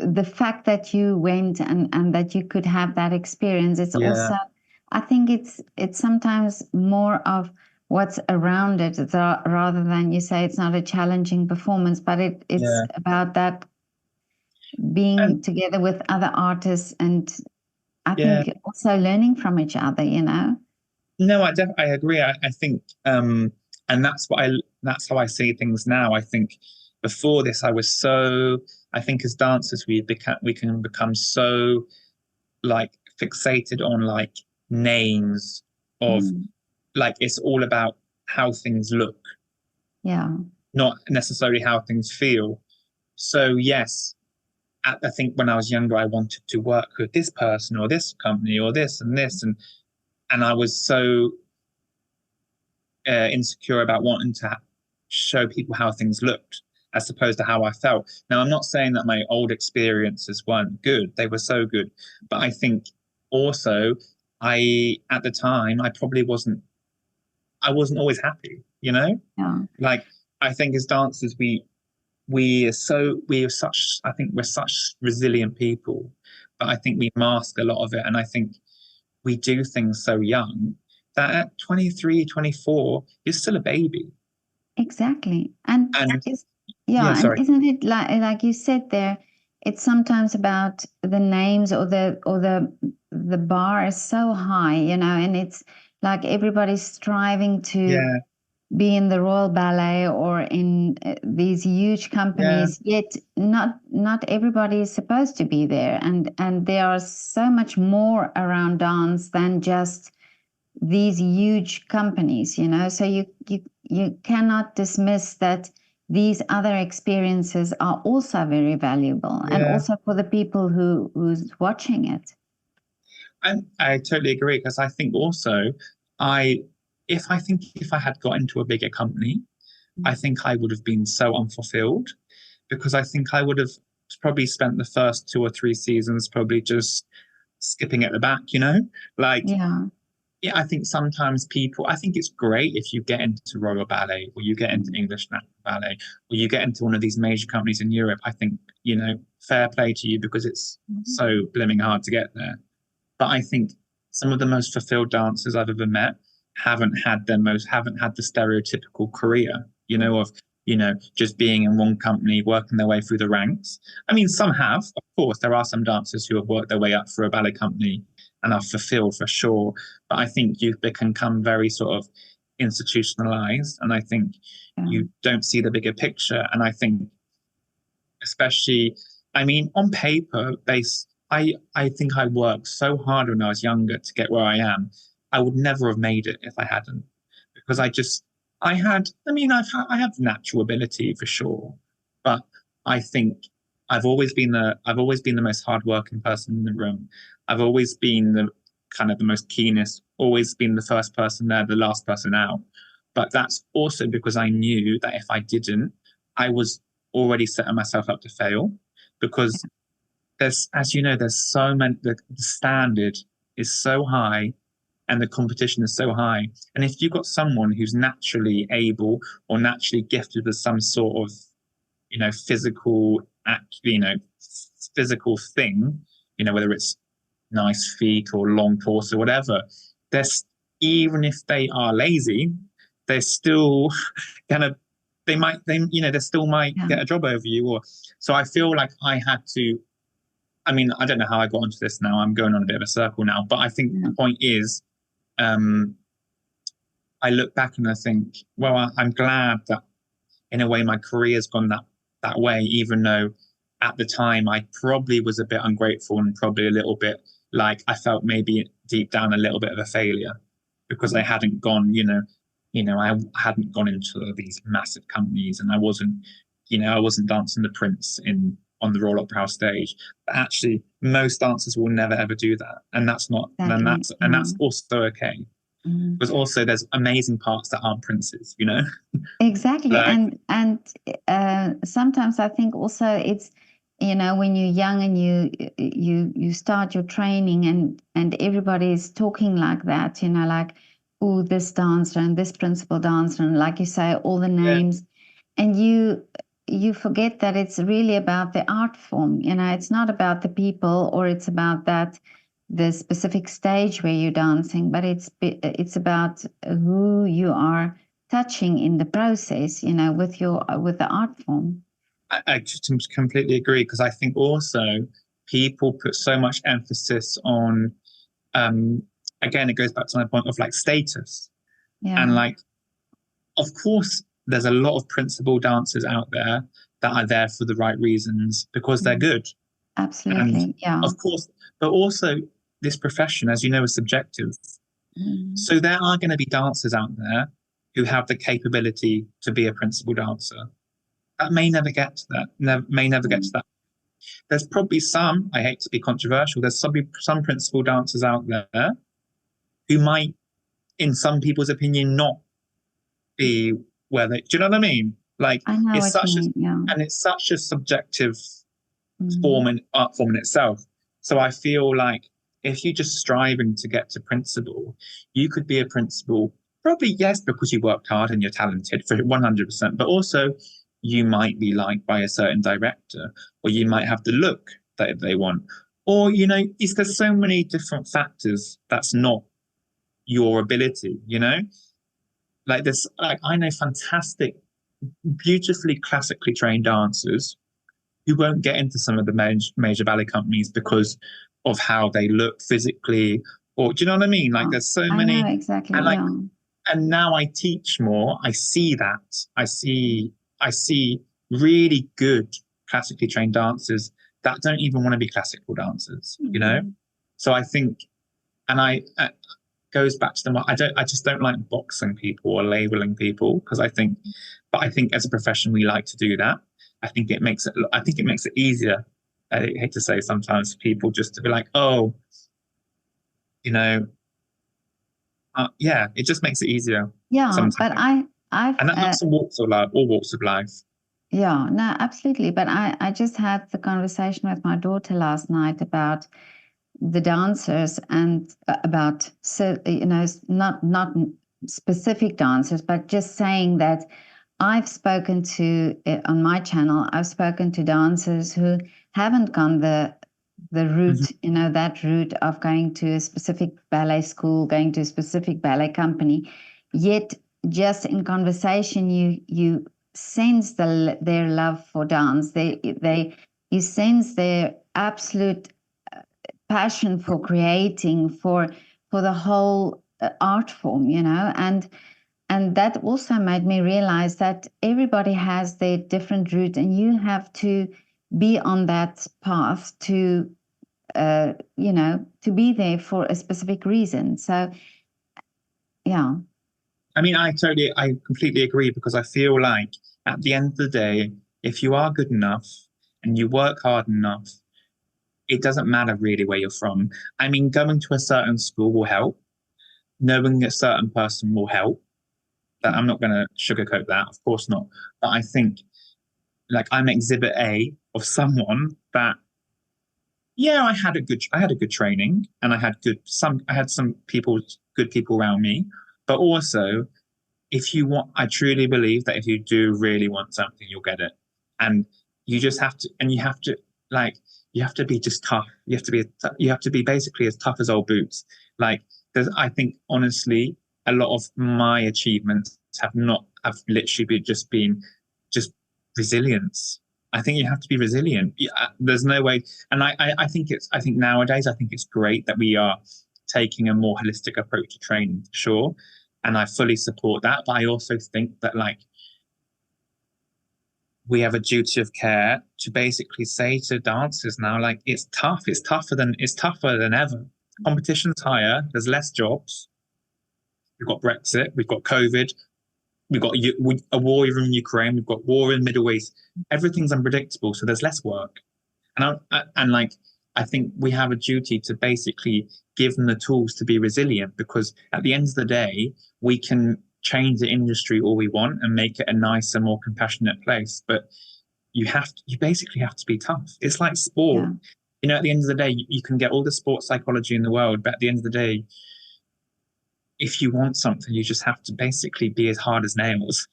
the fact that you went and that you could have that experience, it's Yeah, also, I think it's sometimes more of what's around it, rather than, you say, it's not a challenging performance, but it's yeah. about that being And together with other artists, and I yeah, think also learning from each other, you know. no, I agree. I think, and that's how I see things now. I think before this, I was so, I think as dancers, we can become so like fixated on like names of, Mm, like it's all about how things look, yeah. not necessarily how things feel. So yes, I think when I was younger, I wanted to work with this person or this company or this and this, and I was so insecure about wanting to show people how things looked as opposed to how I felt. Now, I'm not saying that my old experiences weren't good; they were so good, but I think also at the time I probably wasn't. I wasn't always happy, you know. Yeah. Like I think as dancers, we are such. I think we're such resilient people, but I think we mask a lot of it, and I think we do things so young that at 23, 24, you're still a baby. Exactly. And And yeah, yeah, and sorry. isn't it like you said there, it's sometimes about the names, or the bar is so high, you know, and it's like everybody's striving to Yeah, be in the Royal Ballet or in these huge yeah, companies, yet not everybody is supposed to be there, and there are so much more around dance than just these huge companies, you know. So you cannot dismiss that these other experiences are also very valuable, and yeah. also for the people who's watching it. And I totally agree because I think also I if I had got into a bigger company, I think I would have been so unfulfilled because I think I would have probably spent the first 2 or 3 seasons probably just skipping at the back, you know? Like Yeah. yeah, I think sometimes people, I think it's great if you get into Royal Ballet or you get into English National Ballet or you get into one of these major companies in Europe. I think, fair play to you because it's Mhm. so blimming hard to get there. But I think some of the most fulfilled dancers I've ever met haven't had the stereotypical career, of, just being in one company, working their way through the ranks. I mean, some have, of course, there are some dancers who have worked their way up for a ballet company and are fulfilled for sure. But I think they can come very sort of institutionalized. And I think Yeah. you don't see the bigger picture. And I think especially, I mean, on paper, I think I worked so hard when I was younger to get where I am. I would never have made it if I hadn't, because I mean, I have natural ability for sure, but I think I've always been the most hardworking person in the room. I've always been the kind of the most keenest, always been the first person there, the last person out. But that's also because I knew that if I didn't, I was already setting myself up to fail because as you know, there's so many, the standard is so high and the competition is so high. And if you've got someone who's naturally able or naturally gifted with some sort of, physical act, physical thing, whether it's nice feet or long torso, whatever, there's even if they are lazy, they're still gonna they still might Yeah. get a job over you. Or so I feel like I had to. I mean, I don't know how I got onto this now. I'm going on a bit of a circle now, but I think Yeah. the point is, um, I look back and I think, well, I'm glad that in a way my career's gone that way, even though at the time I probably was a bit ungrateful and probably a little bit like I felt maybe deep down a little bit of a failure because I hadn't gone, I hadn't gone into these massive companies and I wasn't dancing the Prince in on the Royal Opera House stage. But actually, most dancers will never ever do that, and that's not, Exactly. and Yeah. that's also okay. Mhm. Because also there's amazing parts that aren't princes. Exactly. Like And sometimes I think also it's, you know, when you're young and you start your training, and everybody is talking like that, you know, like, oh, this dancer and this principal dancer, and like you say, all the yeah, names, and you forget that it's really about the art form. It's not about the people, or it's about the specific stage where you're dancing, but it's about who you are touching in the process, with the art form. I just completely agree, because I think also people put so much emphasis on, again, it goes back to my point of like status. Yeah. And like, of course, there's a lot of principal dancers out there that are there for the right reasons because they're good. Absolutely. And yeah. of course, but also this profession, as you know, is subjective. So there are going to be dancers out there who have the capability to be a principal dancer that may never get to that, may never get to that. There's probably some, I hate to be controversial, there's some principal dancers out there who might, in some people's opinion, not be where they, do you know what I mean? Like, I know it's what you such mean. Yeah. and it's such a subjective form and art form in itself. So I feel like if you're just striving to get to principal, you could be a principal, probably, yes, because you worked hard and you're talented for 100%, but also you might be liked by a certain director, or you might have the look that they want. Or, there's so many different factors that's not your ability, Like this, like I know fantastic, beautifully classically trained dancers who won't get into some of the major ballet companies because of how they look physically, or do you know what I mean? Like there's so many, I know exactly. and like, Yeah. and now I teach more. I see that. I see really good classically trained dancers that don't even want to be classical dancers. So I think, and I goes back to the, I just don't like boxing people or labeling people, because I think as a profession we like to do that. I think it makes it easier. I hate to say sometimes for people just to be like, oh, yeah, it just makes it easier. Yeah, Sometimes. but and that's all walks of life. Yeah, no, absolutely. But I just had the conversation with my daughter last night about the dancers and about, so not specific dancers, but just saying that I've spoken to, on my channel, I've spoken to dancers who haven't gone the route, that route of going to a specific ballet school, going to a specific ballet company. Yet, just in conversation, you sense their love for dance. You sense their absolute passion for creating, for the whole art form, and that also made me realize that everybody has their different route, and you have to be on that path to to be there for a specific reason. So yeah. I mean, I completely agree, because I feel like at the end of the day, if you are good enough and you work hard enough, it doesn't matter really where you're from. I mean, going to a certain school will help. Knowing a certain person will help. That I'm not going to sugarcoat that, of course not. But I think, like, I'm exhibit A of someone that, yeah, I had a good training, and I had some good people around me. But also, if you want, I truly believe that if you do really want something, you'll get it. And you just have to, and you have to be just tough. You have to be basically as tough as old boots. Like, I think honestly, a lot of my achievements have literally been just resilience. I think you have to be resilient. There's no way. And I think nowadays, I think it's great that we are taking a more holistic approach to training, for sure. And I fully support that. But I also think that, like, we have a duty of care to basically say to dancers now, like, it's tough. It's tougher than ever. Competition's higher. There's less jobs. We've got Brexit. We've got COVID. We've got a war in Ukraine. We've got war in Middle East. Everything's unpredictable. So there's less work. And I think we have a duty to basically give them the tools to be resilient, because at the end of the day, we can change the industry all we want and make it a nicer, more compassionate place. But you basically have to be tough. It's like sport. Yeah. At the end of the day, you can get all the sports psychology in the world, but at the end of the day, if you want something, you just have to basically be as hard as nails.